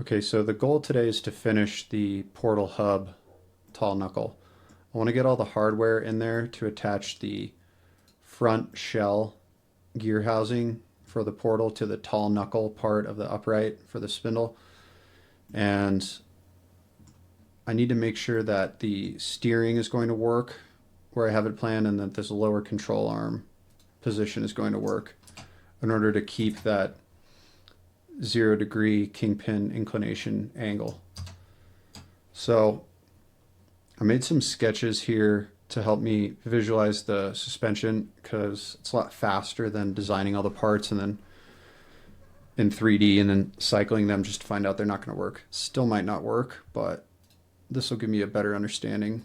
Okay, so the goal today is to finish the portal hub tall knuckle. I want to get all the hardware in there to attach the front shell gear housing for the portal to the tall knuckle part of the upright for the spindle. And I need to make sure that the steering is going to work where I have it planned and that this lower control arm position is going to work in order to keep that 0-degree kingpin inclination angle. So I made some sketches here to help me visualize the suspension because it's a lot faster than designing all the parts and then in 3D and then cycling them just to find out they're not going to work. Still might not work, but this will give me a better understanding.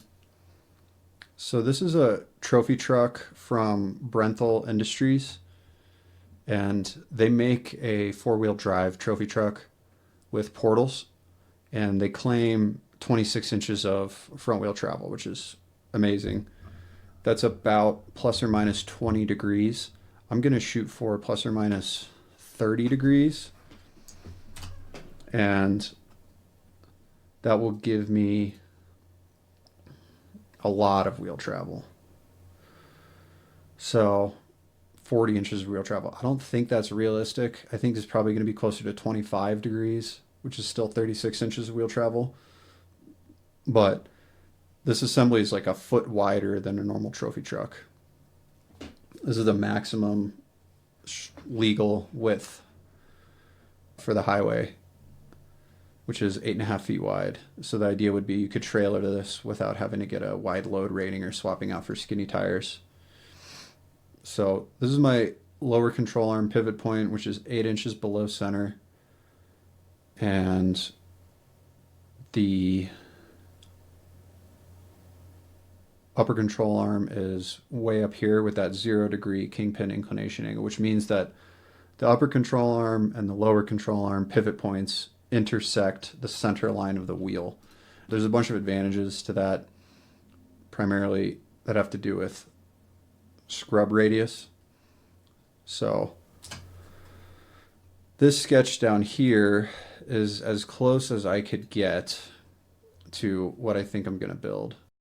So this is a trophy truck from Brenthal Industries, and they make a four-wheel drive trophy truck with portals, and they claim 26 inches of front wheel travel, which is amazing. That's about plus or minus 20 degrees. I'm going to shoot for plus or minus 30 degrees, and that will give me a lot of wheel travel. So 40 inches of wheel travel. I don't think that's realistic. I think it's probably going to be closer to 25 degrees, which is still 36 inches of wheel travel. But this assembly is like a foot wider than a normal trophy truck. This is the maximum legal width for the highway, which is 8.5 feet wide. So the idea would be you could trailer this without having to get a wide load rating or swapping out for skinny tires. So this is my lower control arm pivot point, which is 8 inches below center. And the upper control arm is way up here with that 0-degree kingpin inclination angle, which means that the upper control arm and the lower control arm pivot points intersect the center line of the wheel. There's a bunch of advantages to that, primarily that have to do with scrub radius. So this sketch down here is as close as I could get to what I think I'm going to build.